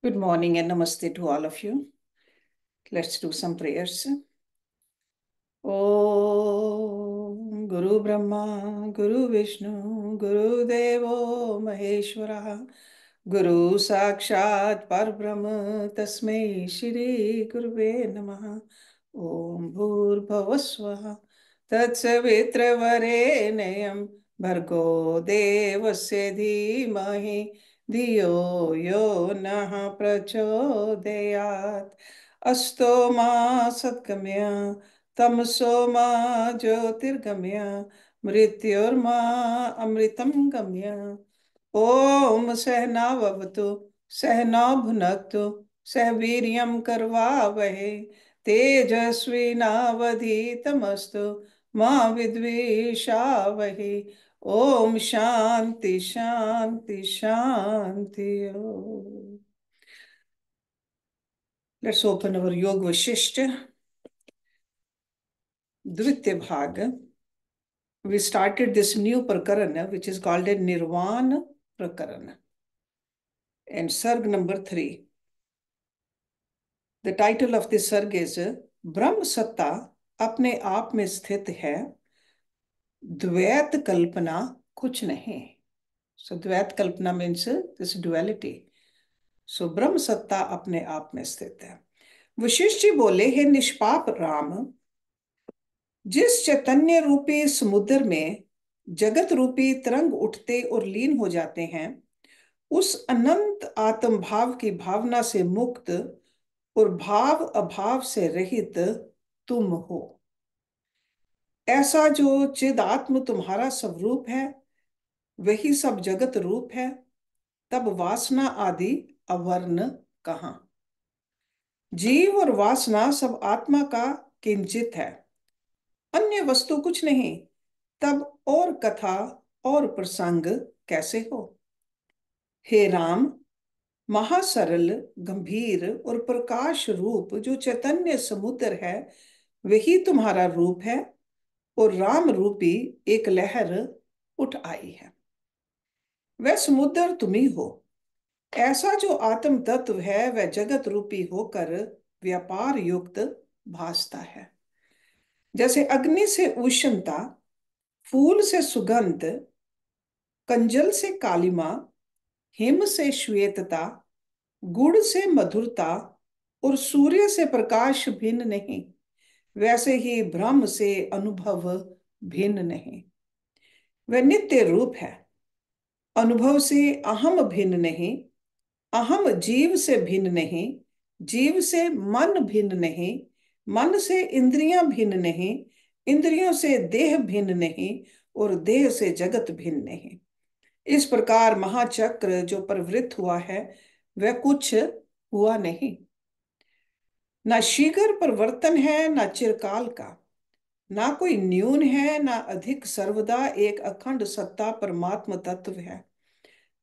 Good morning and namaste to all of you. Let's do some prayers. Om Guru Brahma, Guru Vishnu, Guru Devo Maheshwara, Guru Sakshat Parbrahma, Tasmai Shri Guruve Namaha. Om Bhurbhuva Swaha, Tatsavitravare Bhargo Devasya Dhimahi, Dhiyo Yo Nah Prachodayat. Asto Ma Satgamya तमसो मा ज्योतिर्गमय मृत्योर्मा अमृतं गमय। ओम सहनाववतु सहनौ भुनक्तु सह वीर्यं करवावहै तेजस्विनावधीतमस्तु मा विद्विषावहै। ओम शांति शांति शांति। Let's open our Yoga Vasishtha द्वितीय भाग. We started this new prakarana which is called a Nirvana prakarana and sarg number 3. The title of this sarg is Brahm Satta अपने आप में स्थित है, द्वैत कल्पना कुछ नहीं. So द्वैत कल्पना means this duality. So ब्रह्म सत्ता अपने आप में स्थित है. वशिष्ठ जी बोले, हे निष्पाप राम, जिस चैतन्य रूपी समुद्र में जगत रूपी तरंग उठते और लीन हो जाते हैं, उस अनंत आत्म भाव की भावना से मुक्त और भाव अभाव से रहित तुम हो. ऐसा जो चिदात्म तुम्हारा स्वरूप है, वही सब जगत रूप है. तब वासना आदि अवर्ण कहाँ? जीव और वासना सब आत्मा का किंचित है, अन्य वस्तु कुछ नहीं. तब और कथा और प्रसंग कैसे हो? हे राम, महासरल गंभीर और प्रकाश रूप जो चैतन्य समुद्र है, वही तुम्हारा रूप है और राम रूपी एक लहर उठ आई है. वह समुद्र तुम ही हो. ऐसा जो आत्म तत्व है, वह जगत रूपी होकर व्यापार युक्त भासता है. जैसे अग्नि से उष्णता, फूल से सुगंध, कंजल से कालिमा, हिम से श्वेतता, गुड़ से मधुरता और सूर्य से प्रकाश भिन्न नहीं, वैसे ही ब्रह्म से अनुभव भिन्न नहीं. वह नित्य रूप है. अनुभव से अहम भिन्न नहीं, अहम जीव से भिन्न नहीं, जीव से मन भिन्न नहीं, मन से इंद्रियां भिन्न नहीं, इंद्रियों से देह भिन्न नहीं और देह से जगत भिन्न नहीं. इस प्रकार महाचक्र जो प्रवृत्त हुआ है, वह कुछ हुआ नहीं. ना शीघ्र परिवर्तन है, ना चिरकाल का, ना कोई न्यून है, ना अधिक. सर्वदा एक अखंड सत्ता परमात्म तत्व है.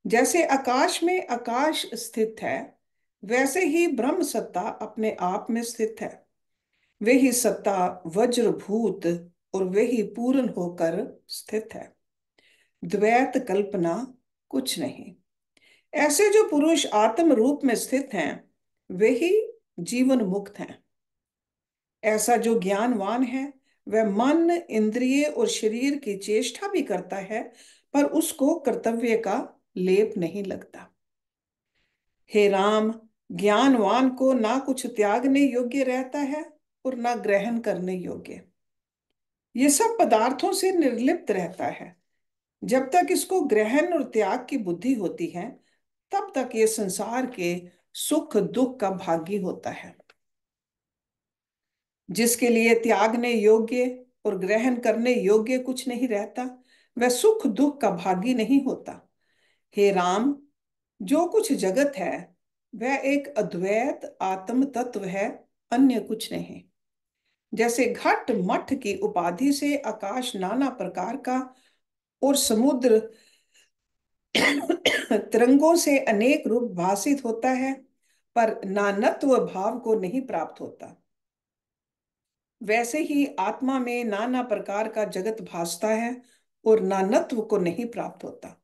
जैसे आकाश में आकाश स्थित है, वैसे ही ब्रह्म सत्ता अपने आप में स्थित है. वही सत्ता वज्रभूत और वही पूर्ण होकर स्थित है. द्वैत कल्पना कुछ नहीं. ऐसे जो पुरुष आत्म रूप में स्थित हैं, वही जीवन मुक्त हैं. ऐसा जो ज्ञानवान है, वह मन, इंद्रिय और शरीर की चेष्टा भी करता है, पर उसको कर्तव्य का लेप नहीं लगता. हे राम, ज्ञानवान को ना कुछ त्यागने योग्य रहता है और ना ग्रहण करने योग्य. ये सब पदार्थों से निर्लिप्त रहता है. जब तक इसको ग्रहण और त्याग की बुद्धि होती है, तब तक ये संसार के सुख दुख का भागी होता है. जिसके लिए त्यागने योग्य और ग्रहण करने योग्य कुछ नहीं रहता, वह सुख दुख का भागी नहीं होता. हे राम, जो कुछ जगत है, वह एक अद्वैत आत्म तत्व है, अन्य कुछ नहीं. जैसे घट मठ की उपाधि से आकाश नाना प्रकार का और समुद्र तरंगों से अनेक रूप भासित होता है, पर नानत्व भाव को नहीं प्राप्त होता, वैसे ही आत्मा में नाना प्रकार का जगत भासता है और नानत्व को नहीं प्राप्त होता.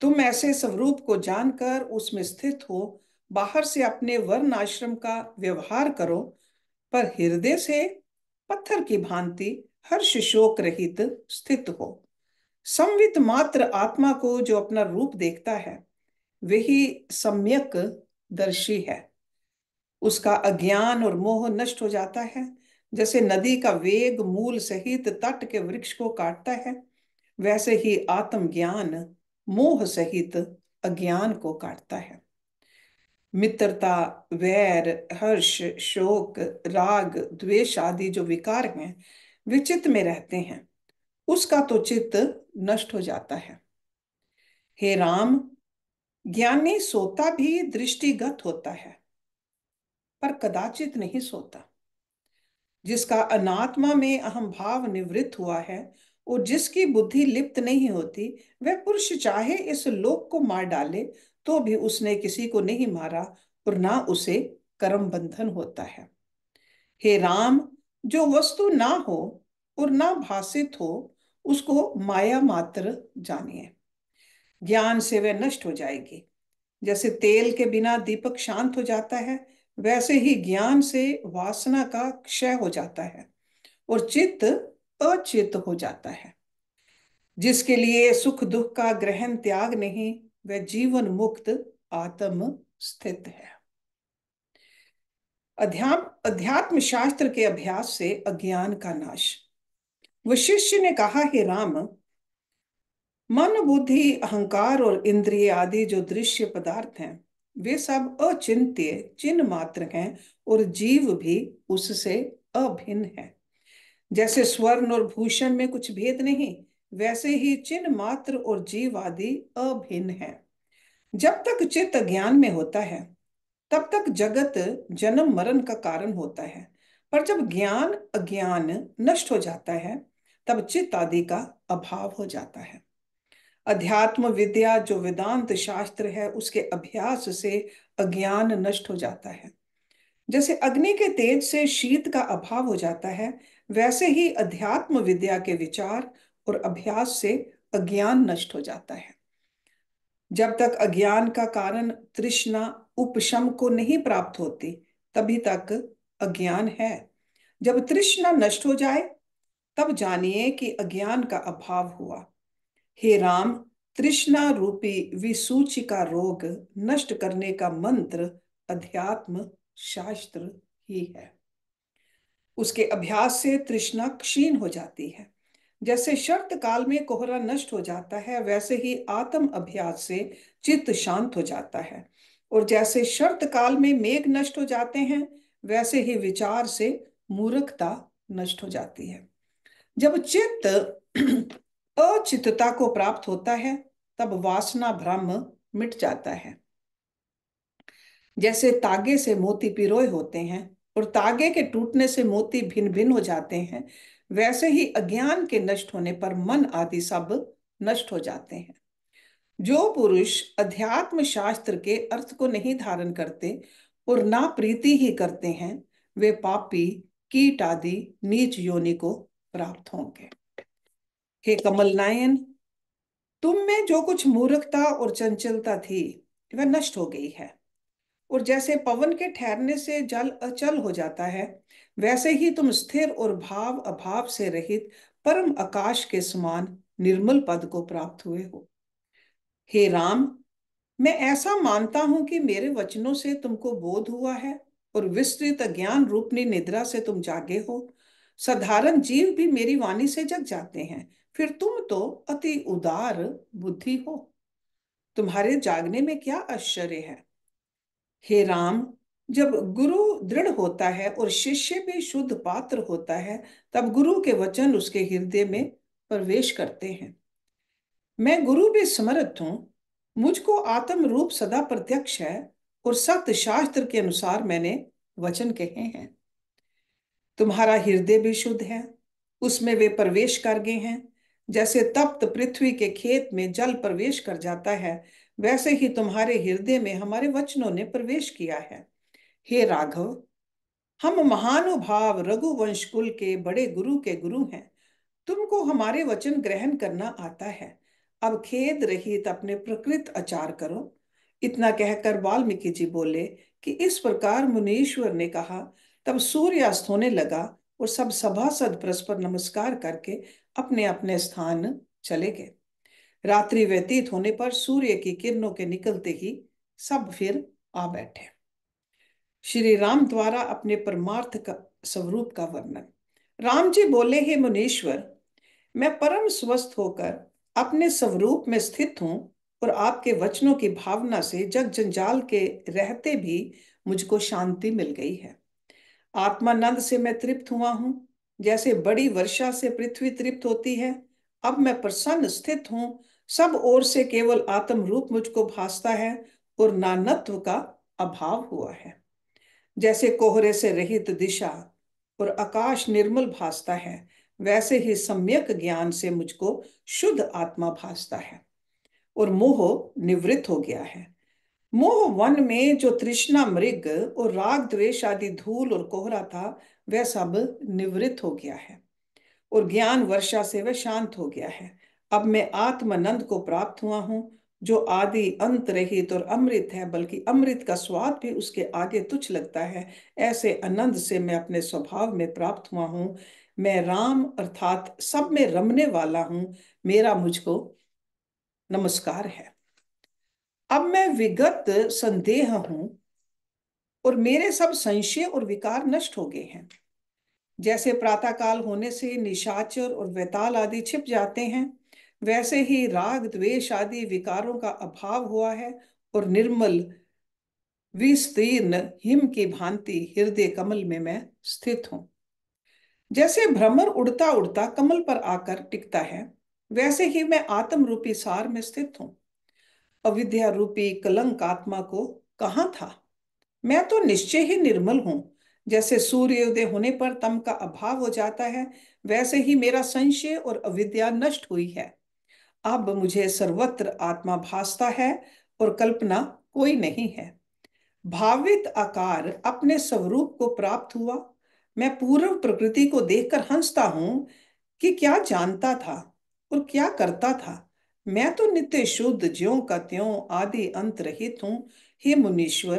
तुम ऐसे स्वरूप को जानकर उसमें स्थित हो बाहर से अपने वर्ण आश्रम का व्यवहार करो, पर हृदय से पत्थर की भांति हर्ष शोक रहित स्थित हो। संवित मात्र आत्मा को जो अपना रूप देखता है, वही सम्यक दर्शी है। उसका अज्ञान और मोह नष्ट हो जाता है। जैसे नदी का वेग मूल सहित तट के वृक्ष को काटता है, वैसे ही आत्मज्ञान मोह सहित अज्ञान को काटता है। मित्रता, वैर, हर्ष, शोक, राग, द्वेष आदि जो विकार हैं, वे चित्त में रहते हैं। उसका तो चित्त नष्ट हो जाता है। हे राम, ज्ञानी सोता भी दृष्टिगत होता है, पर कदाचित नहीं सोता। जिसका अनात्मा में अहम भाव निवृत्त हुआ है और जिसकी बुद्धि लिप्त नहीं होती, वह पुरुष चाहे इस लोक को मार डाले तो भी उसने किसी को नहीं मारा और ना उसे कर्म बंधन होता है। हे राम, जो वस्तु ना हो और ना भासित हो, उसको माया मात्र जानिए। ज्ञान से वह नष्ट हो जाएगी। जैसे तेल के बिना दीपक शांत हो जाता है, वैसे ही ज्ञान से वासना का क्षय हो जाता है और चित्त अचित हो जाता है। जिसके लिए सुख दुख का ग्रहण त्याग नहीं, वह जीवन मुक्त आत्म स्थित है। अध्यात्म शास्त्र के अभ्यास से अज्ञान का नाश। वशिष्ठ ने कहा, हे राम, मन बुद्धि अहंकार और इंद्रिय आदि जो दृश्य पदार्थ हैं, वे सब अचिंत्य चिन्ह मात्र हैं और जीव भी उससे अभिन्न है। जैसे स्वर्ण और भूषण में कुछ भेद नहीं, वैसे ही चिन्ह मात्र और जीव आदि अभिन्न है। जब तक चित्त अज्ञान में होता है, तब तक जगत जन्म मरण का कारण होता है। पर जब ज्ञान अज्ञान नष्ट हो जाता है, तब चित्त आदि का अभाव हो जाता है। अध्यात्म विद्या जो वेदांत शास्त्र है, उसके अभ्यास से अज्ञान नष्ट हो जाता है। जैसे अग्नि के तेज से शीत का अभाव हो जाता है, वैसे ही अध्यात्म विद्या के विचार और अभ्यास से अज्ञान नष्ट हो जाता है। जब तक अज्ञान का कारण तृष्णा उपशम को नहीं प्राप्त होती, तभी तक अज्ञान है। जब तृष्णा नष्ट हो जाए, तब जानिए कि अज्ञान का अभाव हुआ। हे राम, तृष्णा रूपी विसूचि का रोग नष्ट करने का मंत्र अध्यात्म शास्त्र ही है। उसके अभ्यास से तृष्णा क्षीण हो जाती है। जैसे शर्त काल में कोहरा नष्ट हो जाता है, वैसे ही आत्म अभ्यास से चित्त शांत हो जाता है। और जैसे शर्त काल में मेघ नष्ट हो जाते हैं, वैसे ही विचार से मूर्खता नष्ट हो जाती है। जब चित्त अचित्तता को प्राप्त होता है, तब वासना भ्रम मिट जाता है। जैसे तागे से मोती पिरोए होते हैं और तागे के टूटने से मोती भिन्न भिन्न हो जाते हैं, वैसे ही अज्ञान के नष्ट होने पर मन आदि सब नष्ट हो जाते हैं। जो पुरुष अध्यात्म शास्त्र के अर्थ को नहीं धारण करते और ना प्रीति ही करते हैं, वे पापी कीट आदि नीच योनि को प्राप्त होंगे। हे कमल नयन, तुम में जो कुछ मूर्खता और चंचलता थी, वह नष्ट हो गई है। और जैसे पवन के ठहरने से जल अचल हो जाता है, वैसे ही तुम स्थिर और भाव अभाव से रहित परम आकाश के समान निर्मल पद को प्राप्त हुए हो। हे राम, मैं ऐसा मानता हूं कि मेरे वचनों से तुमको बोध हुआ है और विस्तृत ज्ञान रूपनी निद्रा से तुम जागे हो। साधारण जीव भी मेरी वाणी से जग जाते हैं, फिर तुम तो अति उदार बुद्धि हो। तुम्हारे जागने में क्या आश्चर्य है। हे राम, जब गुरु दृढ़ होता है और शिष्य भी शुद्ध पात्र होता है, तब गुरु के वचन उसके हृदय में प्रवेश करते हैं। मैं गुरु भी समर्थ हूं। मुझको आत्म रूप सदा प्रत्यक्ष है और सत्य शास्त्र के अनुसार मैंने वचन कहे हैं। तुम्हारा हृदय भी शुद्ध है, उसमें वे प्रवेश कर गए हैं। जैसे तप्त पृथ्वी के खेत में जल प्रवेश कर जाता है, वैसे ही तुम्हारे हृदय में हमारे वचनों ने प्रवेश किया है। हे राघव, हम महानुभाव रघुवंश कुल के बड़े गुरु के गुरु हैं। तुमको हमारे वचन ग्रहण करना आता है। अब खेद रहित अपने प्रकृत आचार करो। इतना कहकर वाल्मीकि जी बोले कि इस प्रकार मुनीश्वर ने कहा। तब सूर्यास्त होने लगा और सब सभासद परस्पर नमस्कार करके अपने अपने स्थान चले गए। रात्रि व्यतीत होने पर सूर्य की किरणों के निकलते ही सब फिर आ बैठे। श्री राम द्वारा अपने परमार्थ का स्वरूप का वर्णन। राम जी बोले, हे मुनीश्वर, मैं परम स्वस्थ होकर अपने स्वरूप में स्थित हूं और आपके वचनों की भावना से जग जंजाल के रहते भी मुझको शांति मिल गई है। आत्मानंद से मैं तृप्त हुआ हूं, जैसे बड़ी वर्षा से पृथ्वी तृप्त होती है। अब मैं प्रसन्न स्थित हूं, सब ओर से केवल आत्म रूप मुझको भासता है और नानत्व का अभाव हुआ है। जैसे कोहरे से रहित दिशा और आकाश निर्मल भासता है, वैसे ही सम्यक ज्ञान से मुझको शुद्ध आत्मा भासता है और मोह निवृत्त हो गया है। मोह वन में जो तृष्णा मृग और राग द्वेष आदि धूल और कोहरा था, वह सब निवृत्त हो गया है और ज्ञान वर्षा से वह शांत हो गया है। अब मैं आत्मानंद को प्राप्त हुआ हूँ, जो आदि अंत रहित और अमृत है, बल्कि अमृत का स्वाद भी उसके आगे तुच्छ लगता है। ऐसे आनंद से मैं अपने स्वभाव में प्राप्त हुआ हूँ। मैं राम अर्थात सब में रमने वाला हूँ। मेरा मुझको नमस्कार है। अब मैं विगत संदेह हूं और मेरे सब संशय और विकार नष्ट हो गए हैं। जैसे प्रातःकाल होने से निशाचर और वैताल आदि छिप जाते हैं, वैसे ही राग द्वेष आदि विकारों का अभाव हुआ है और निर्मल विस्तीर्ण हिम की भांति हृदय कमल में मैं स्थित हूं। जैसे भ्रमर उड़ता उड़ता कमल पर आकर टिकता है, वैसे ही मैं आत्म रूपी सार में स्थित हूं। अविद्या रूपी कलंक आत्मा को कहाँ था? मैं तो निश्चय ही निर्मल हूं। जैसे सूर्योदय होने पर तम का अभाव हो जाता है, वैसे ही मेरा संशय और अविद्या नष्ट हुई है। अब मुझे सर्वत्र आत्मा भासता है और कल्पना कोई नहीं है। भावित आकार अपने स्वरूप को प्राप्त हुआ। मैं पूर्व प्रकृति को देखकर हंसता हूं कि क्या जानता था और क्या करता था। मैं तो नित्य शुद्ध ज्यों का त्यों आदि अंत रहित हूँ। हे मुनीश्वर,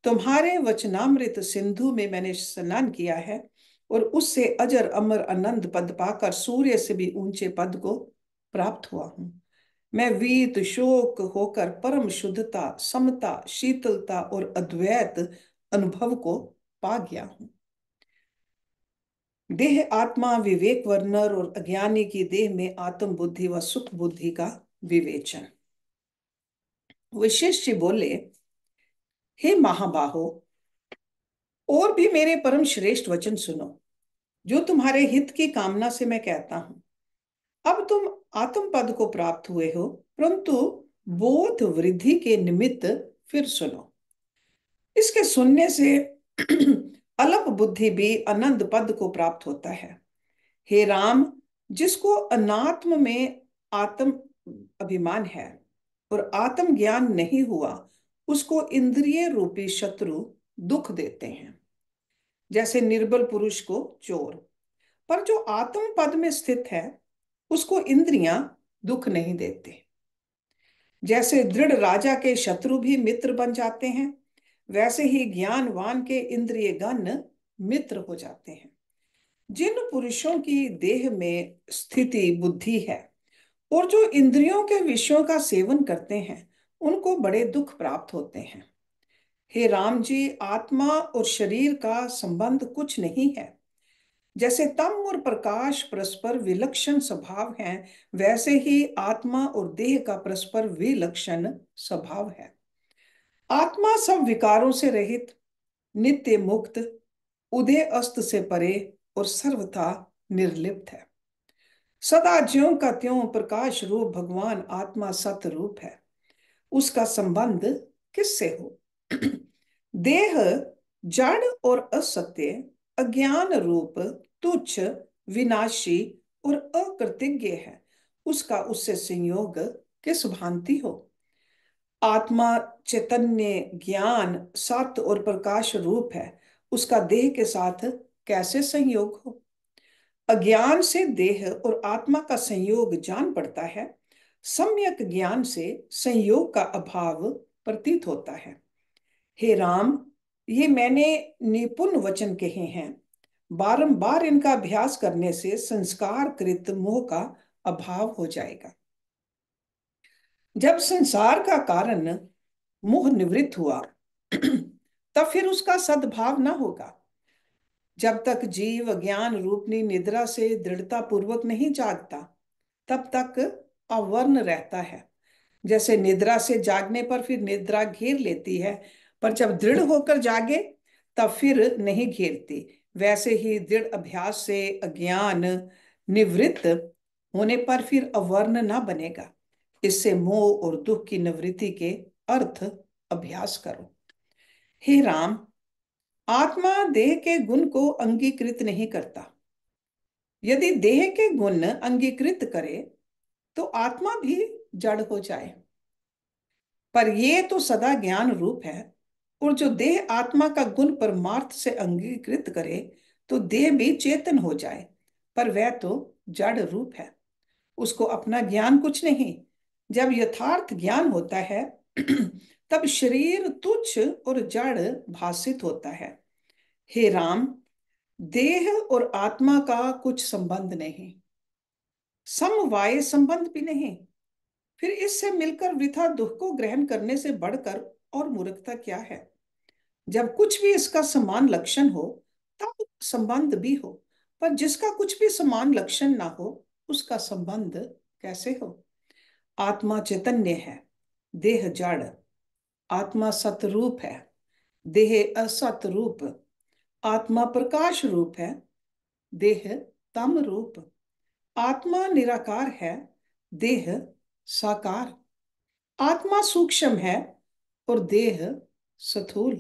तुम्हारे वचनामृत सिंधु में मैंने स्नान किया है और उससे अजर अमर अनंत पद पाकर सूर्य से भी ऊंचे पद को प्राप्त हुआ हूँ। मैं वीत शोक होकर परम शुद्धता, समता, शीतलता और अद्वैत अनुभव को पा गया हूँ। देह आत्मा विवेक वर्णन और अज्ञानी की देह में आत्म बुद्धि व सुख बुद्धि का विवेचन। वशिष्ठ जी बोले, हे महाबाहो, और भी मेरे परम श्रेष्ठ वचन सुनो, जो तुम्हारे हित की कामना से मैं कहता हूं। अब तुम आत्म पद को प्राप्त हुए हो, परंतु बोध वृद्धि के निमित्त फिर सुनो। इसके सुनने से अल्प बुद्धि भी अनंत पद को प्राप्त होता है। हे राम, जिसको अनात्म में आत्म अभिमान है और आत्म ज्ञान नहीं हुआ, उसको इंद्रिय रूपी शत्रु दुख देते हैं, जैसे निर्बल पुरुष को चोर। पर जो आत्म पद में स्थित है, उसको इंद्रियां दुख नहीं देते। जैसे दृढ़ राजा के शत्रु भी मित्र बन जाते हैं, वैसे ही ज्ञानवान के इंद्रिय गण मित्र हो जाते हैं। जिन पुरुषों की देह में स्थिति बुद्धि है और जो इंद्रियों के विषयों का सेवन करते हैं, उनको बड़े दुख प्राप्त होते हैं। हे राम जी, आत्मा और शरीर का संबंध कुछ नहीं है। जैसे तम और प्रकाश परस्पर विलक्षण स्वभाव हैं, वैसे ही आत्मा और देह का परस्पर विलक्षण स्वभाव है। आत्मा सब विकारों से रहित, नित्य मुक्त, उदय अस्त से परे और सर्वथा निर्लिप्त है। सदा ज्यों का त्यों प्रकाश रूप भगवान आत्मा सत रूप है। उसका संबंध किससे हो? देह जड़ और असत्य, अज्ञान रूप, तुच्छ, विनाशी और अकृतज्ञ है। उसका उससे संयोग किस भांति हो? आत्मा चैतन्य, ज्ञान, सत्य और प्रकाश रूप है। उसका देह के साथ कैसे संयोग हो? अज्ञान से देह और आत्मा का संयोग जान पड़ता है। सम्यक ज्ञान से संयोग का अभाव प्रतीत होता है। हे राम, ये मैंने निपुण वचन कहे हैं। बारंबार इनका अभ्यास करने से संस्कारकृत मोह का अभाव हो जाएगा। जब संसार का कारण मोह निवृत्त हुआ तब फिर उसका सद्भाव न होगा। जब तक जीव ज्ञान रूपनी निद्रा से दृढ़ता पूर्वक नहीं जागता, तब तक अवर्ण रहता है। जैसे निद्रा से जागने पर फिर निद्रा घेर लेती है, पर जब दृढ़ होकर जागे तब फिर नहीं घेरती। वैसे ही दृढ़ अभ्यास से अज्ञान निवृत्त होने पर फिर अवर्ण ना बनेगा। इससे मोह और दुख की निवृत्ति के अर्थ अभ्यास करो। हे राम, आत्मा देह के गुण को अंगीकृत नहीं करता। यदि देह के गुण अंगीकृत करे तो आत्मा भी जड़ हो जाए, पर यह तो सदा ज्ञान रूप है। और जो देह आत्मा का गुण परमार्थ से अंगीकृत करे तो देह भी चेतन हो जाए, पर वह तो जड़ रूप है, उसको अपना ज्ञान कुछ नहीं। जब यथार्थ ज्ञान होता है तब शरीर तुच्छ और जड़ भासित होता है। हे राम, देह और आत्मा का कुछ संबंध नहीं, समवाय संबंध भी नहीं। फिर इससे मिलकर वृथा दुख को ग्रहण करने से बढ़कर और मूर्खता क्या है। जब कुछ भी इसका समान लक्षण हो तब संबंध भी हो, पर जिसका कुछ भी समान लक्षण ना हो उसका संबंध कैसे हो। आत्मा चैतन्य है, देह जड़। आत्मा सतरूप है, देह असत रूप। आत्मा प्रकाश रूप है, देह तम रूप। आत्मा निराकार है, देह साकार। आत्मा सूक्ष्म है और देह स्थूल।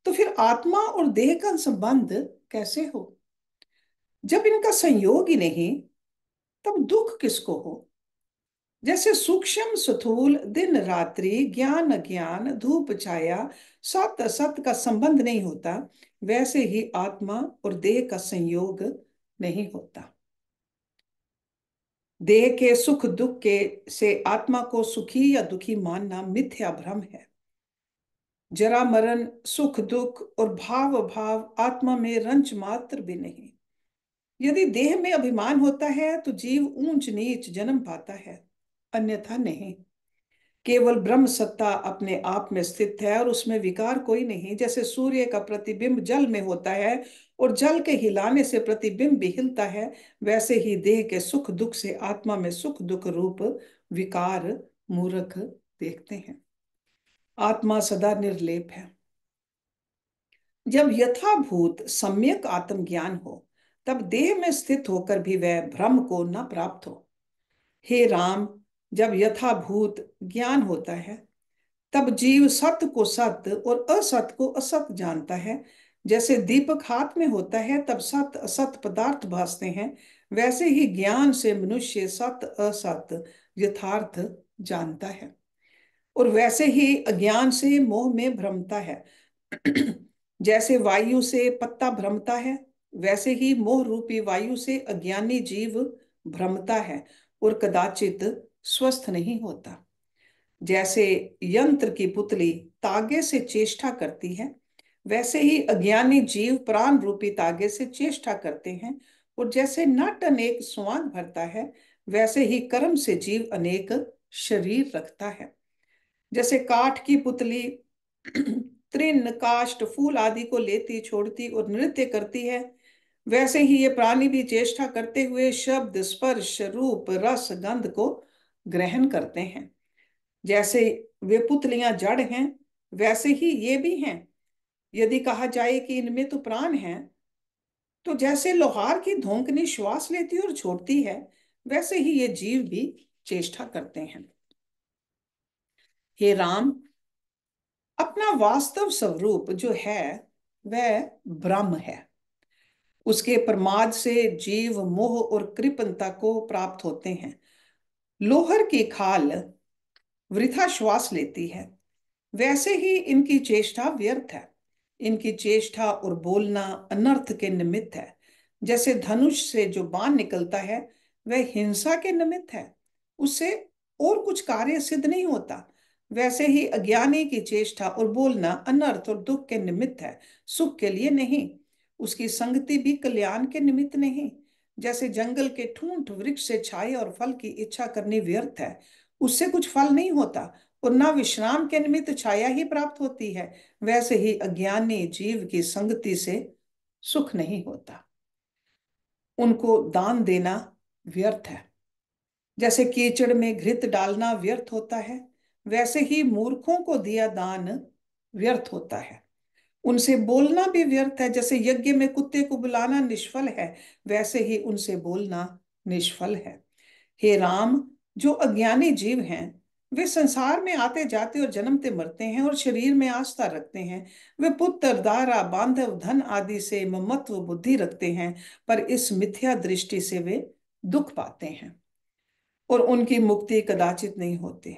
तो फिर आत्मा और देह का संबंध कैसे हो। जब इनका संयोग ही नहीं तब दुख किसको हो। जैसे सूक्ष्म स्थूल, दिन रात्रि, ज्ञान अज्ञान, धूप छाया, सत असत का संबंध नहीं होता, वैसे ही आत्मा और देह का संयोग नहीं होता। देह के सुख दुख के से आत्मा को सुखी या दुखी मानना मिथ्या भ्रम है। जरा मरण, सुख दुख और भाव अभाव आत्मा में रंच मात्र भी नहीं। यदि देह में अभिमान होता है तो जीव ऊंच नीच जन्म पाता है, अन्यथा नहीं। केवल ब्रह्म सत्ता अपने आप में स्थित है और उसमें विकार कोई नहीं। जैसे सूर्य का प्रतिबिंब जल में होता है और जल के हिलाने से प्रतिबिंब भी हिलता है, वैसे ही देह के सुख दुख से आत्मा में सुख दुख रूप विकार मूर्ख देखते हैं। आत्मा सदा निर्लेप है। जब यथाभूत सम्यक आत्मज्ञान हो तब देह में स्थित होकर भी वह भ्रम को न प्राप्त हो। हे राम, जब यथाभूत ज्ञान होता है तब जीव सत्य को सत्य और असत को असत जानता है। जैसे दीपक हाथ में होता है तब सत्य असत पदार्थ भासते हैं, वैसे ही ज्ञान से मनुष्य सत्य असत यथार्थ जानता है। और वैसे ही अज्ञान से मोह में भ्रमता है। जैसे वायु से पत्ता भ्रमता है, वैसे ही मोह रूपी वायु से अज्ञानी जीव भ्रमता है और कदाचित स्वस्थ नहीं होता। जैसे यंत्र की पुतली तागे से चेष्टा करती है, वैसे ही अज्ञानी जीव प्राण रूपी तागे से चेष्टा करते हैं। और जैसे नट अनेक स्वांग भरता है, वैसे ही कर्म से जीव अनेक शरीर रखता है। जैसे काठ की पुतली तृण काष्ठ फूल आदि को लेती छोड़ती और नृत्य करती है, वैसे ही ये प्राणी भी चेष्टा करते हुए शब्द स्पर्श रूप रस गंध को ग्रहण करते हैं। जैसे वे पुतलियां जड़ हैं, वैसे ही ये भी हैं। यदि कहा जाए कि इनमें तो प्राण हैं, तो जैसे लोहार की धोंकनी श्वास लेती और छोड़ती है, वैसे ही ये जीव भी चेष्टा करते हैं। हे राम, अपना वास्तव स्वरूप जो है वह ब्रह्म है। उसके प्रमाद से जीव मोह और कृपणता को प्राप्त होते हैं। लोहर की खाल वृथा श्वास लेती है, वैसे ही इनकी चेष्टा व्यर्थ है। इनकी चेष्टा और बोलना अनर्थ के निमित्त है। जैसे धनुष से जो बाण निकलता है वह हिंसा के निमित्त है, उससे और कुछ कार्य सिद्ध नहीं होता। वैसे ही अज्ञानी की चेष्टा और बोलना अनर्थ और दुख के निमित्त है, सुख के लिए नहीं। उसकी संगति भी कल्याण के निमित्त नहीं। जैसे जंगल के ठूंठ वृक्ष से छाए और फल की इच्छा करनी व्यर्थ है, उससे कुछ फल नहीं होता, और ना विश्राम के निमित्त छाया ही प्राप्त होती है, वैसे ही अज्ञानी जीव की संगति से सुख नहीं होता। उनको दान देना व्यर्थ है। जैसे कीचड़ में घृत डालना व्यर्थ होता है, वैसे ही मूर्खों को दिया दान व्यर्थ होता है। उनसे बोलना भी व्यर्थ है। जैसे यज्ञ में कुत्ते को बुलाना निष्फल है, वैसे ही उनसे बोलना निष्फल है। हे राम, जो अज्ञानी जीव हैं, वे संसार में आते जाते और जन्मते मरते हैं और शरीर में आस्था रखते हैं। वे पुत्र, दारा, बांधव, धन आदि से ममत्व बुद्धि रखते हैं, पर इस मिथ्या दृष्टि से वे दुख पाते हैं और उनकी मुक्ति कदाचित नहीं होती,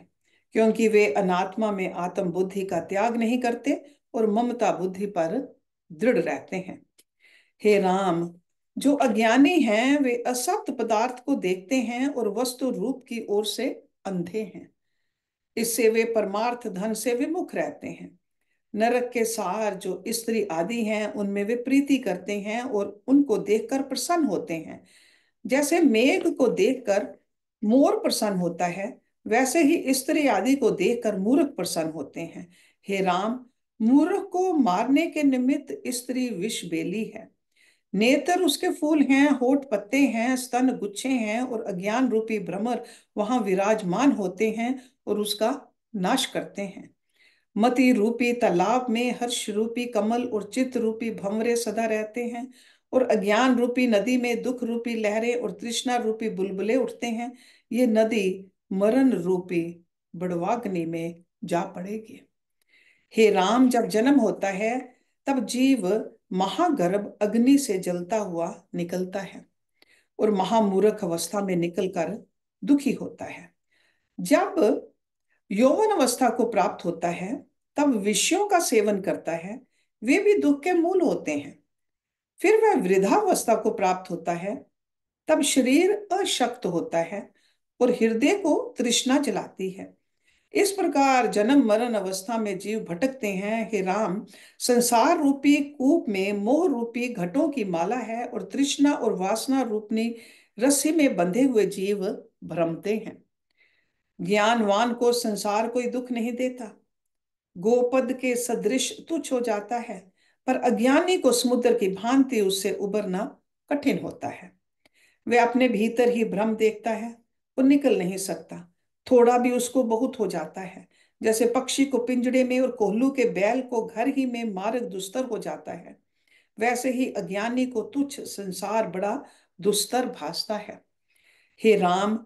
क्योंकि वे अनात्मा में आत्म बुद्धि का त्याग नहीं करते और ममता बुद्धि पर दृढ़ रहते हैं। हे राम, जो अज्ञानी हैं वे असत पदार्थ को देखते हैं और वस्तु रूप की ओर से अंधे हैं। इससे वे परमार्थ धन से विमुख रहते हैं। नरक के सार जो स्त्री आदि हैं उनमें वे प्रीति करते हैं और उनको देखकर प्रसन्न होते हैं। जैसे मेघ को देखकर मोर प्रसन्न होता है, वैसे ही स्त्री आदि को देखकर मूर्ख प्रसन्न होते हैं। हे राम, मूर्ख को मारने के निमित्त स्त्री विष बेली है। नेत्र उसके फूल हैं, होठ पत्ते हैं, स्तन गुच्छे हैं, और अज्ञान रूपी भ्रमर वहां विराजमान होते हैं और उसका नाश करते हैं। मति रूपी तालाब में हर्ष रूपी कमल और चित्त रूपी भंवरे सदा रहते हैं, और अज्ञान रूपी नदी में दुख रूपी लहरें और तृष्णा रूपी बुलबुले उठते हैं। ये नदी मरण रूपी बड़वाग्नि में जा पड़ेगी। हे राम, जब जन्म होता है तब जीव महागर्भ अग्नि से जलता हुआ निकलता है और महामूर्ख अवस्था में निकलकर दुखी होता है। जब यौवन अवस्था को प्राप्त होता है तब विषयों का सेवन करता है, वे भी दुख के मूल होते हैं। फिर वह वृद्धावस्था को प्राप्त होता है, तब शरीर अशक्त होता है और हृदय को तृष्णा जलाती है। इस प्रकार जन्म मरण अवस्था में जीव भटकते हैं। हे राम, संसार रूपी कूप में मोह रूपी घटों की माला है और तृष्णा और वासना रूपनी रस्सी में बंधे हुए जीव भ्रमते हैं। ज्ञानवान को संसार कोई दुख नहीं देता, गोपद के सदृश तुच्छ हो जाता है, पर अज्ञानी को समुद्र की भांति उससे उबरना कठिन होता है। वह अपने भीतर ही भ्रम देखता है और निकल नहीं सकता। थोड़ा भी उसको बहुत हो जाता है। जैसे पक्षी को पिंजड़े में और कोल्हू के बैल को घर ही में मार्ग दुस्तर हो जाता है, वैसे ही अज्ञानी को तुच्छ संसार बड़ा दुस्तर भासता है। हे राम,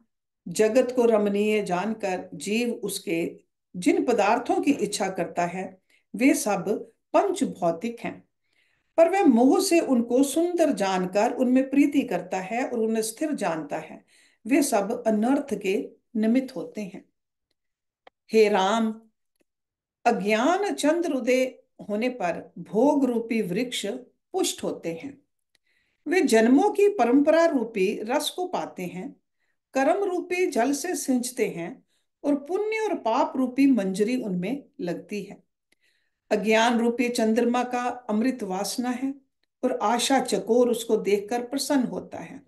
जगत को रमणीय जानकर जीव उसके जिन पदार्थों की इच्छा करता है वे सब पंच भौतिक हैं, पर वह मोह से उनको सुंदर जानकर उनमें प्रीति करता है और उन्हें स्थिर जानता है। वे सब अनर्थ के निमित्त होते हैं। हे राम, अज्ञान चंद्र उदय होने पर भोग रूपी वृक्ष पुष्ट होते हैं। वे जन्मों की परंपरा रूपी रस को पाते हैं, कर्म रूपी जल से सिंचते हैं और पुण्य और पाप रूपी मंजरी उनमें लगती है। अज्ञान रूपी चंद्रमा का अमृत वासना है और आशा चकोर उसको देखकर प्रसन्न होता है।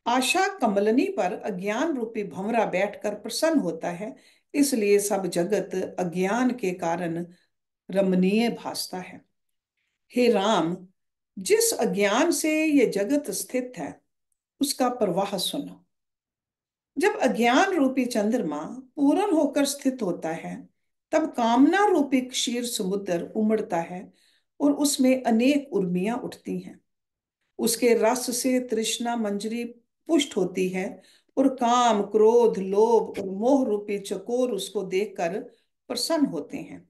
आशा कमलनी पर अज्ञान रूपी भंवरा बैठकर प्रसन्न होता है, इसलिए सब जगत अज्ञान के कारण रमणीय भासता है। हे राम, जिस अज्ञान से ये जगत स्थित है उसका प्रवाह सुनो। जब अज्ञान रूपी चंद्रमा पूर्ण होकर स्थित होता है तब कामना रूपी क्षीर समुद्र उमड़ता है और उसमें अनेक उर्मियां उठती हैं। उसके रस से तृष्णा मंजरी पुष्ट होती है और काम, क्रोध, लोभ और मोह रूपी चकोर उसको देखकर प्रसन्न होते हैं।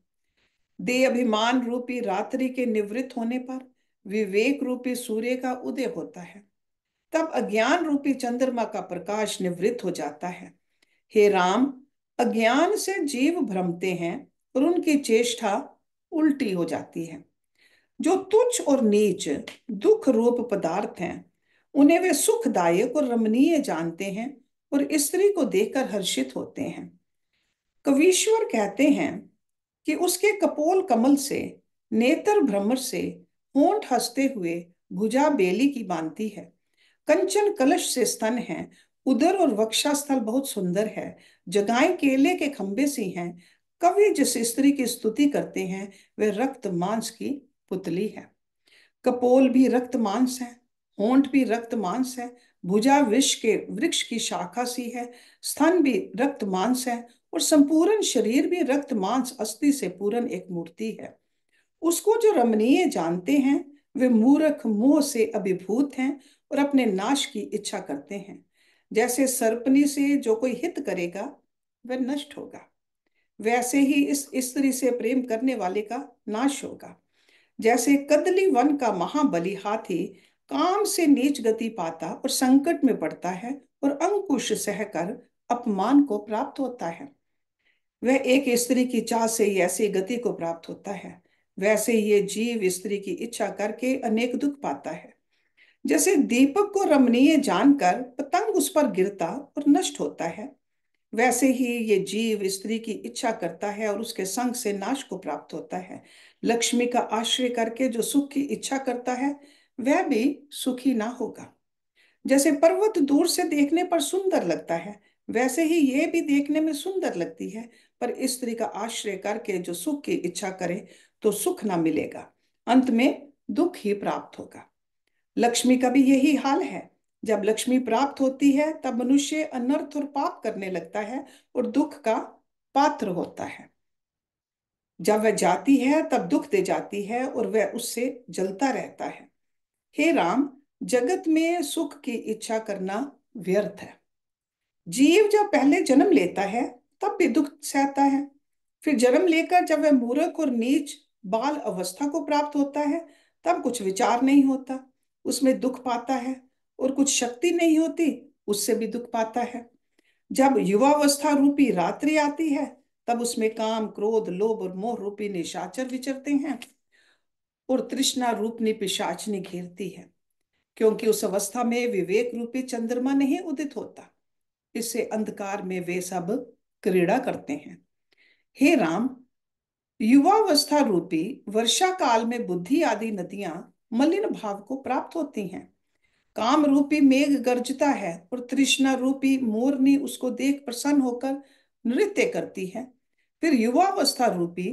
देह अभिमान रूपी रात्रि के निवृत्त होने पर विवेक रूपी सूर्य का उदय होता है, तब अज्ञान रूपी चंद्रमा का प्रकाश निवृत्त हो जाता है। हे राम, अज्ञान से जीव भ्रमते हैं और उनकी चेष्टा उल्टी हो जाती है। जो तुच्छ और नीच दुख रूप पदार्थ हैं उन्हें वे सुखदायक और रमणीय जानते हैं और स्त्री को देखकर हर्षित होते हैं। कवीश्वर कहते हैं कि उसके कपोल कमल से, नेत्र भ्रमर से, होंठ हंसते हुए, भुजा बेली की बांधती है, कंचन कलश से स्तन है, उदर और वक्षस्थल बहुत सुंदर है, जगाएं केले के खंभे सी हैं। कवि जिस स्त्री की स्तुति करते हैं वह रक्त मांस की पुतली है। कपोल भी रक्त मांस है, होंठ भी रक्त मांस है, भुजा विष के वृक्ष की शाखा सी है, स्तन भी रक्त मांस है, और संपूर्ण शरीर भी रक्त मांस अस्थि से पूर्ण एक मूर्ति है। उसको जो रमणीय जानते हैं वे मूर्ख मोह से अभिभूत हैं और अपने नाश की इच्छा करते हैं। जैसे सर्पनी से जो कोई हित करेगा वह नष्ट होगा, वैसे ही इस स्त्री से प्रेम करने वाले का नाश होगा। जैसे कदली वन का महाबली हाथी काम से नीच गति पाता और संकट में पड़ता है और अंकुश सहकर अपमान को प्राप्त होता है, वह एक स्त्री की चाह से ही ऐसी गति को प्राप्त होता है, वैसे ही ये जीव स्त्री की इच्छा करके अनेक दुख पाता है। जैसे दीपक को रमणीय जानकर पतंग उस पर गिरता और नष्ट होता है, वैसे ही ये जीव स्त्री की इच्छा करता है और उसके संग से नाश को प्राप्त होता है। लक्ष्मी का आश्रय करके जो सुख की इच्छा करता है वह भी सुखी ना होगा। जैसे पर्वत दूर से देखने पर सुंदर लगता है, वैसे ही ये भी देखने में सुंदर लगती है, पर स्त्री का आश्रय करके जो सुख की इच्छा करे तो सुख ना मिलेगा, अंत में दुख ही प्राप्त होगा। लक्ष्मी का भी यही हाल है। जब लक्ष्मी प्राप्त होती है तब मनुष्य अनर्थ और पाप करने लगता है और दुख का पात्र होता है। जब वह जाती है तब दुख दे जाती है और वह उससे जलता रहता है। हे राम, जगत में सुख की इच्छा करना व्यर्थ है। जीव जब पहले जन्म लेता है तब भी दुख सहता है, फिर जन्म लेकर जब वह मूर्ख और नीच बाल अवस्था को प्राप्त होता है तब कुछ विचार नहीं होता, उसमें दुख पाता है, और कुछ शक्ति नहीं होती उससे भी दुख पाता है। जब युवावस्था रूपी रात्रि आती है तब उसमें काम क्रोध लोभ और मोह रूपी निशाचर विचरते हैं और तृष्णा रूपनी पिशाचनी घेरती है, क्योंकि उस अवस्था में विवेक रूपी चंद्रमा नहीं उदित होता। इससे अंधकार में वे सब क्रीड़ा करते हैं। हे राम, युवावस्था रूपी वर्षा काल में बुद्धि आदि नदियां मलिन भाव को प्राप्त होती हैं। काम रूपी मेघ गरजता है और तृष्णा रूपी मोरनी उसको देख प्रसन्न होकर नृत्य करती है। फिर युवावस्था रूपी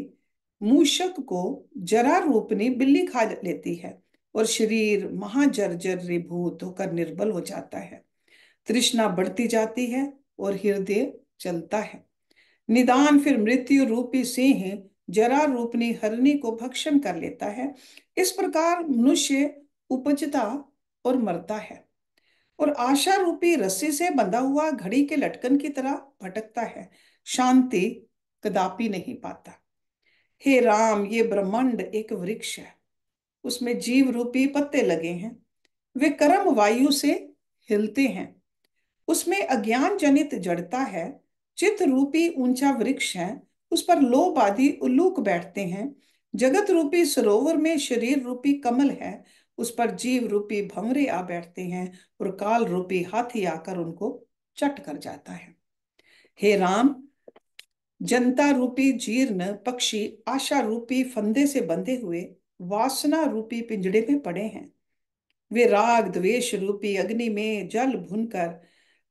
मूषक को जरा रूपनी बिल्ली खा लेती है और शरीर महाजर्जरीभूत होकर निर्बल हो जाता है। तृष्णा बढ़ती जाती है और हृदय चलता है। निदान फिर मृत्यु रूपी सिंह जरा रूपनी हरनी को भक्षण कर लेता है। इस प्रकार मनुष्य उपजता और मरता है और आशा रूपी रस्सी से बंधा हुआ घड़ी के लटकन की तरह भटकता है, शांति कदापि नहीं पाता। हे राम, ये ब्रह्मांड एक वृक्ष है, उसमें जीव रूपी पत्ते लगे हैं, वे कर्म वायु से हिलते हैं, उसमें अज्ञान जनित जड़ता है। चित्त रूपी ऊंचा वृक्ष है, उस पर लोभ आदि उल्लूक बैठते हैं। जगत रूपी सरोवर में शरीर रूपी कमल है, उस पर जीव रूपी भंवरे आ बैठते हैं और काल रूपी हाथी आकर उनको चट कर जाता है। हे राम, जनता रूपी जीर्ण पक्षी आशा रूपी फंदे से बंधे हुए वासना रूपी पिंजड़े में पड़े हैं। वे राग द्वेष रूपी अग्नि में जल भुनकर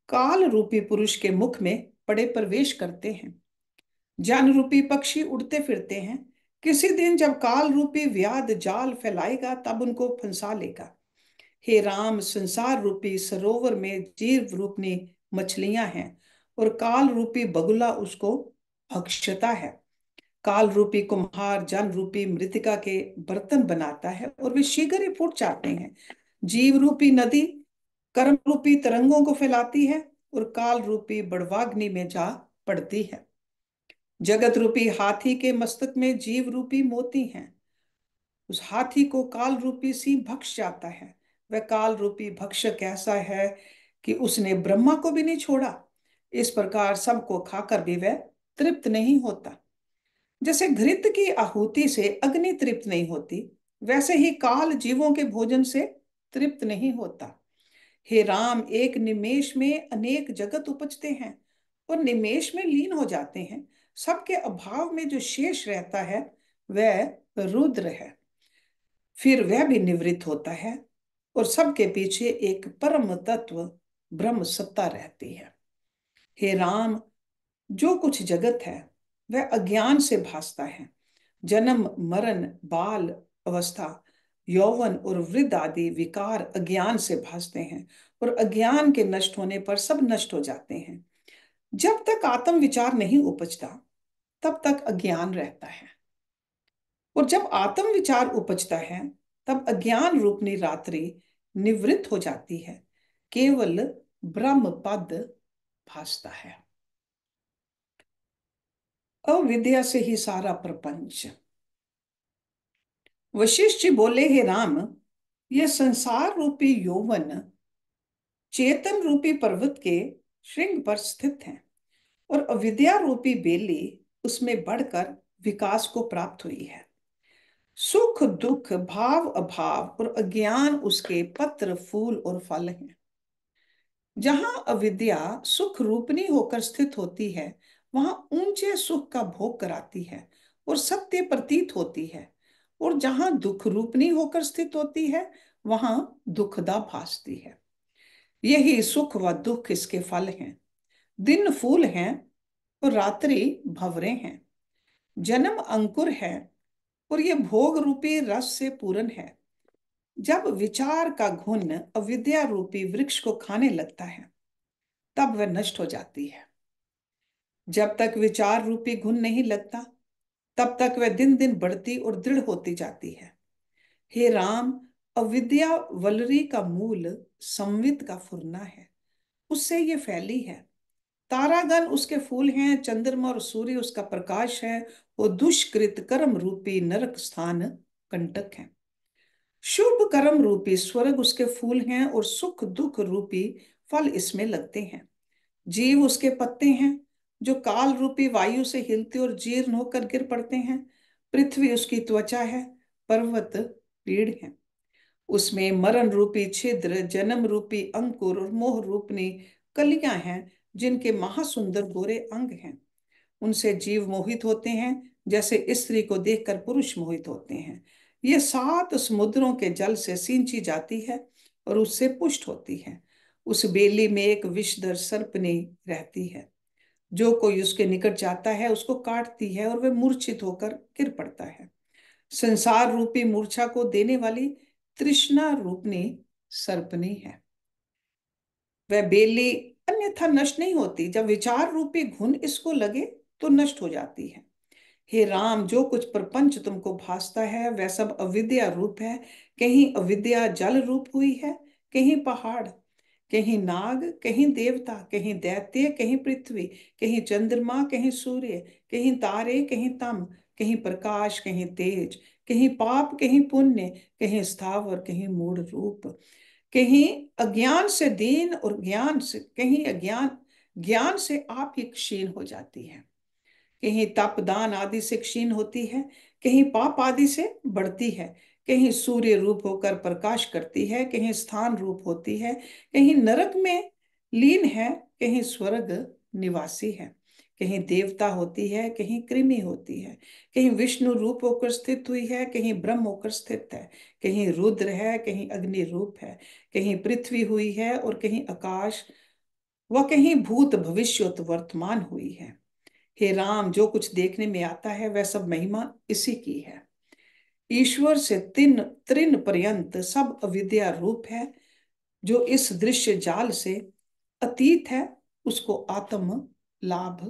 काल रूपी पुरुष के मुख में पड़े प्रवेश करते हैं। जन रूपी पक्षी उड़ते फिरते हैं, किसी दिन जब काल रूपी व्याध जाल फैलाएगा तब उनको फंसा लेगा। हे राम, संसार रूपी सरोवर में जीव रूपनी मछलियां हैं और काल रूपी बगुला उसको भक्षता है। काल रूपी कुम्हार जन रूपी मृतिका के बर्तन बनाता है और वे शीघ्र ही फूट जाते हैं। जीव रूपी नदी कर्म रूपी तरंगों को फैलाती है और काल रूपी बड़वाग्नि में जा पड़ती है। जगत रूपी हाथी के मस्तक में जीव रूपी मोती हैं, उस हाथी को काल रूपी सिंह भक्ष जाता है। वह काल रूपी भक्षक ऐसा है कि उसने ब्रह्मा को भी नहीं छोड़ा। इस प्रकार सबको खाकर भी वह तृप्त नहीं होता। जैसे घृत की आहुति से अग्नि तृप्त नहीं होती, वैसे ही काल जीवों के भोजन से तृप्त नहीं होता। हे राम, एक निमेष में अनेक जगत उपजते हैं और निमेष में लीन हो जाते हैं। सबके अभाव में जो शेष रहता है वह रुद्र है। फिर वह भी निवृत्त होता है और सबके पीछे एक परम तत्व ब्रह्म सत्ता रहती है। हे राम, जो कुछ जगत है वह अज्ञान से भासता है। जन्म, मरण, बाल अवस्था, यौवन और वृद्ध आदि विकार अज्ञान से भासते हैं और अज्ञान के नष्ट होने पर सब नष्ट हो जाते हैं। जब तक आत्म विचार नहीं उपजता तब तक अज्ञान रहता है, और जब आत्म विचार उपजता है तब अज्ञान रूपनी रात्रि निवृत्त हो जाती है। केवल ब्रह्म पद भासता है। अविद्या से ही सारा प्रपंच। वशिष्ठ जी बोले, हे राम, यह संसार रूपी यौवन चेतन रूपी पर्वत के श्रृंग पर स्थित है और अविद्या रूपी बेली उसमें बढ़कर विकास को प्राप्त हुई है। सुख दुख भाव अभाव और अज्ञान उसके पत्र फूल और फल हैं। जहां अविद्या सुख रूपनी होकर स्थित होती है वहां ऊंचे सुख का भोग कराती है और सत्य प्रतीत होती है, और जहां दुख रूपनी होकर स्थित होती है वहां दुखदा भासती है। यही सुख व दुख इसके फल हैं। दिन फूल हैं और रात्रि भंवरे हैं। जन्म अंकुर है और ये भोग रूपी रस से पूर्ण है। जब विचार का घुन अविद्या रूपी वृक्ष को खाने लगता है तब वह नष्ट हो जाती है। जब तक विचार रूपी घुन नहीं लगता तब तक वह दिन दिन बढ़ती और दृढ़ होती जाती है। हे राम, अविद्या वलरी का मूल संवित का फुरना है, उससे ये फैली है। तारागण उसके फूल हैं, चंद्रमा और सूर्य उसका प्रकाश है, और दुष्कृत कर्म रूपी नरक स्थान कंटक है। शुभ कर्म रूपी स्वर्ग उसके फूल हैं और सुख दुख रूपी फल इसमें लगते हैं। जीव उसके पत्ते हैं जो काल रूपी वायु से हिलते और जीर्ण होकर गिर पड़ते हैं। पृथ्वी उसकी त्वचा है, पर्वत पीड़ है। उसमें मरण रूपी छिद्र, जन्म रूपी अंकुर और मोह रूपनी कलियां हैं, जिनके महासुंदर गोरे अंग हैं। उनसे जीव मोहित होते हैं जैसे स्त्री को देखकर पुरुष मोहित होते हैं। ये सात समुद्रों के जल से सींची जाती है और उससे पुष्ट होती है। उस बेली में एक विषधर सर्पनी रहती है। जो कोई उसके निकट जाता है उसको काटती है और वह मूर्छित होकर गिर पड़ता है। संसार रूपी मूर्छा को देने वाली तृष्णा रूपनी सर्पनी है। वह बेली अन्यथा नष्ट नहीं होती, जब विचार रूपी घुन इसको लगे तो नष्ट हो जाती है। हे राम, जो कुछ प्रपंच तुमको भासता है वह सब अविद्या रूप है। कहीं अविद्या जल रूप हुई है, कहीं पहाड़, कहीं नाग, कहीं देवता, कहीं दैत्य, कहीं पृथ्वी, कहीं चंद्रमा, कहीं सूर्य, कहीं तारे, कहीं तम, कहीं प्रकाश, कहीं तेज, कहीं पाप, कहीं पुण्य, कहीं स्थावर, कहीं मूढ़ रूप, कहीं अज्ञान से दीन और ज्ञान से, कहीं अज्ञान ज्ञान से आप ही क्षीण हो जाती है। कहीं तप दान आदि से क्षीण होती है, कहीं पाप आदि से बढ़ती है, कहीं सूर्य रूप होकर प्रकाश करती है, कहीं स्थान रूप होती है, कहीं नरक में लीन है, कहीं स्वर्ग निवासी है, कहीं देवता होती है, कहीं कृमि होती है, कहीं विष्णु रूप होकर स्थित हुई है, कहीं ब्रह्म होकर स्थित है, कहीं रुद्र है, कहीं अग्नि रूप है, कहीं पृथ्वी हुई है और कहीं आकाश, व कहीं भूत भविष्य वर्तमान हुई है। हे राम, जो कुछ देखने में आता है वह सब महिमा इसी की है। ईश्वर से तिन तृण पर्यंत सब अविद्या रूप है। जो इस दृश्य जाल से अतीत है उसको आत्म लाभ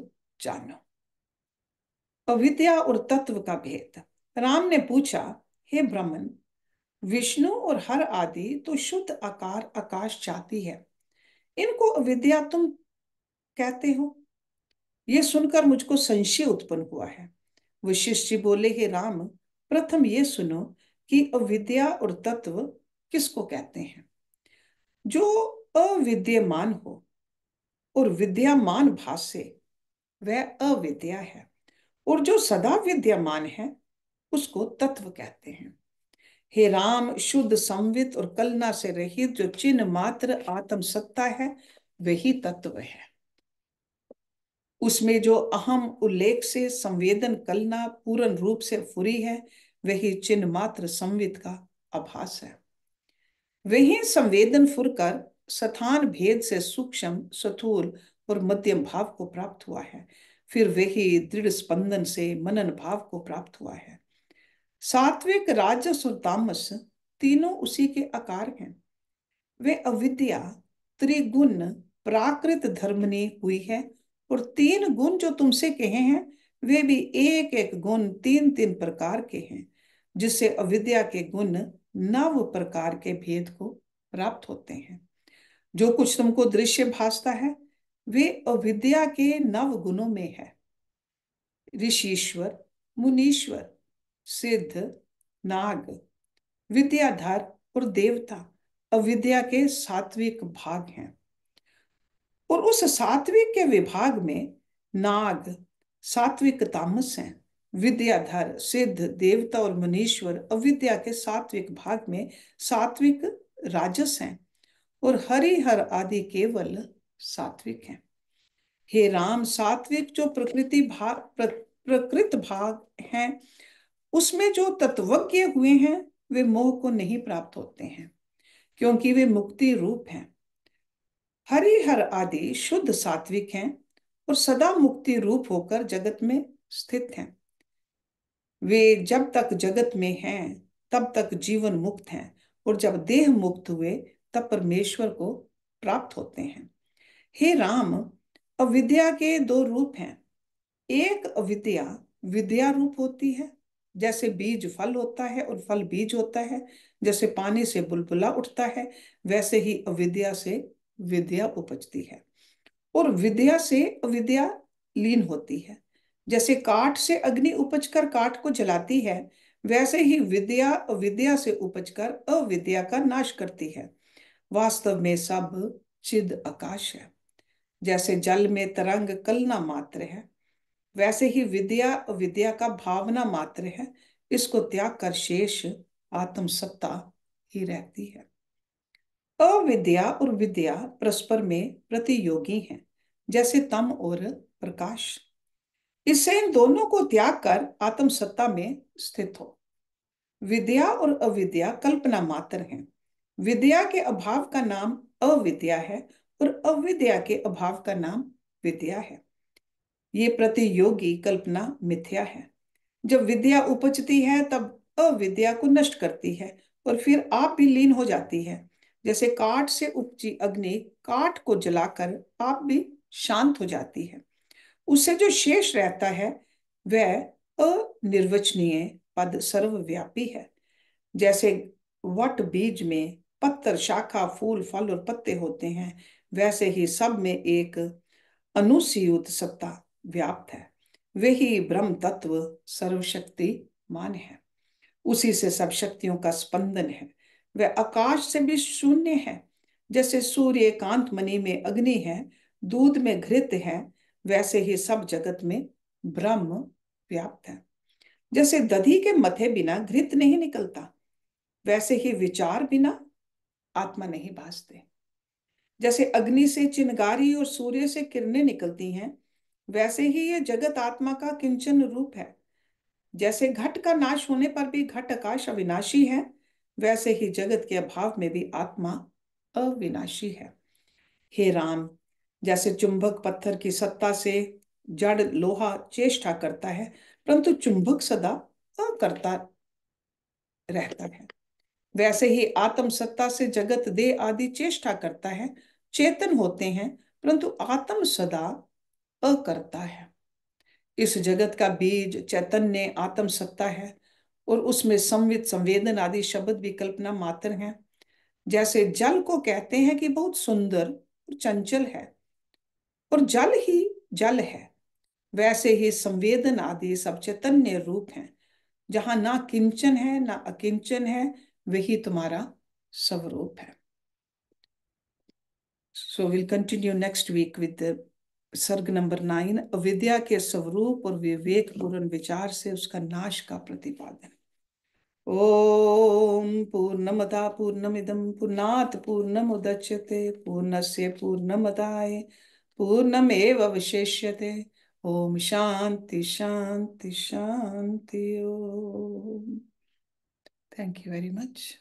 जानो। अविद्या और तत्व का भेद। राम ने पूछा, हे ब्राह्मण, विष्णु और हर आदि तो शुद्ध आकार आकाश चाहती है, इनको अविद्या तुम कहते हो? यह सुनकर मुझको संशय उत्पन्न हुआ है। वशिष्ठ जी बोले, हे राम, प्रथम ये सुनो कि अविद्या और तत्व किसको कहते हैं। जो अविद्यमान हो और विद्यमान भासे वह अविद्या है, और जो सदा विद्यमान है उसको तत्व कहते हैं। हे राम, शुद्ध संवित और कलना से रहित जो चिन्ह मात्र आत्म सत्ता है वही तत्व है। उसमें जो अहम उल्लेख से संवेदन कलना पूर्ण रूप से फुरी है, वही चिन्ह मात्र संवित का आभास है। वही संवेदन फुर कर स्थान भेद से सूक्ष्म, स्थूल और मध्यम भाव को प्राप्त हुआ है। फिर वही दृढ़ स्पंदन से मनन भाव को प्राप्त हुआ है। सात्विक, राजस और तामस तीनों उसी के आकार हैं। वे अविद्या त्रिगुण प्राकृत धर्मनी हुई है, और तीन गुण जो तुमसे कहे हैं वे भी एक एक गुण तीन तीन प्रकार के हैं, जिससे अविद्या के गुण नव प्रकार के भेद को प्राप्त होते हैं। जो कुछ तुमको दृश्य भासता है वे अविद्या के नव गुणों में है। ऋषिश्वर, मुनीश्वर, सिद्ध, नाग, विद्याधर और देवता अविद्या के सात्विक भाग हैं। और उस सात्विक के विभाग में नाग सात्विक तामस हैं, विद्याधर, सिद्ध, देवता और मुनीश्वर अविद्या के सात्विक भाग में सात्विक राजस हैं, और हरिहर आदि केवल सात्विक हैं। हे राम, सात्विक जो प्रकृत भाग हैं, उसमें जो तत्वज्ञ हुए हैं वे मोह को नहीं प्राप्त होते हैं, क्योंकि वे मुक्ति रूप हैं। हरिहर आदि शुद्ध सात्विक हैं और सदा मुक्ति रूप होकर जगत में स्थित हैं। वे जब तक जगत में हैं तब तक जीवन मुक्त हैं, और जब देह मुक्त हुए तब परमेश्वर को प्राप्त होते हैं। हे राम, अविद्या के दो रूप हैं। एक अविद्या विद्या रूप होती है, जैसे बीज फल होता है और फल बीज होता है। जैसे पानी से बुलबुला उठता है, वैसे ही अविद्या से विद्या उपजती है, और विद्या से अविद्या लीन होती है। जैसे काठ से अग्नि उपजकर काठ को जलाती है, वैसे ही विद्या अविद्या से उपजकर अविद्या का नाश करती है। वास्तव में सब चिद आकाश है। जैसे जल में तरंग कलना मात्र है, वैसे ही विद्या अविद्या का भावना मात्र है। इसको त्याग कर शेष आत्म सत्ता ही रहती है। अविद्या और विद्या परस्पर में प्रतियोगी हैं, जैसे तम और प्रकाश। इससे इन दोनों को त्याग कर आत्म सत्ता में स्थित हो। विद्या और अविद्या कल्पना मात्र हैं। विद्या के अभाव का नाम अविद्या है, और अविद्या के अभाव का नाम विद्या है। ये प्रतियोगी कल्पना मिथ्या है। जब विद्या उपजती है तब अविद्या को नष्ट करती है, और फिर आप भी लीन हो जाती है। जैसे काठ से उपजी अग्नि काठ को जलाकर आप भी शांत हो जाती है। उससे जो शेष रहता है वह अनिर्वचनीय पद सर्वव्यापी है। जैसे वट बीज में पत्तर, शाखा, फूल, फल और पत्ते होते हैं, वैसे ही सब में एक अनुस्यूत सत्ता व्याप्त है। वही ब्रह्म तत्व सर्वशक्तिमान है। उसी से सब शक्तियों का स्पंदन है। वह आकाश से भी शून्य है। जैसे सूर्य कांत मणि में अग्नि है, दूध में घृत है, वैसे ही सब जगत में ब्रह्म व्याप्त है। जैसे दधी के मथे बिना घृत नहीं निकलता, वैसे ही विचार बिना आत्मा नहीं भासते। जैसे अग्नि से चिंगारी और सूर्य से किरणें निकलती हैं, वैसे ही ये जगत आत्मा का किंचन रूप है। जैसे घट का नाश होने पर भी घट आकाश अविनाशी है, वैसे ही जगत के अभाव में भी आत्मा अविनाशी है। हे राम, जैसे चुंबक पत्थर की सत्ता से जड़ लोहा चेष्टा करता है, परंतु चुंबक सदा अकर्ता रहता है, वैसे ही आत्म सत्ता से जगत देह आदि चेष्टा करता है, चेतन होते हैं, परंतु आत्म सदा अकर्ता है। इस जगत का बीज चैतन्य आत्म सत्ता है, और उसमें संवित, संवेदन आदि शब्द भी कल्पना मात्र हैं। जैसे जल को कहते हैं कि बहुत सुंदर और चंचल है, और जल ही जल है, वैसे ही संवेदन आदि सब चैतन्य रूप हैं। जहां ना किंचन है ना अकिंचन है, वही तुम्हारा स्वरूप है। So will continue next week with सर्ग नंबर 9, अविद्या के स्वरूप और विवेक पूर्ण विचार से उसका नाश का प्रतिपादन। ओम पूर्णमदा पूर्णमिदं पूर्णात् पूर्णमुदच्यते पूर्णस्य पूर्णमदाय पूर्णमेव अवशिष्यते। ओम शांति शांति शांति Om. Thank you very much.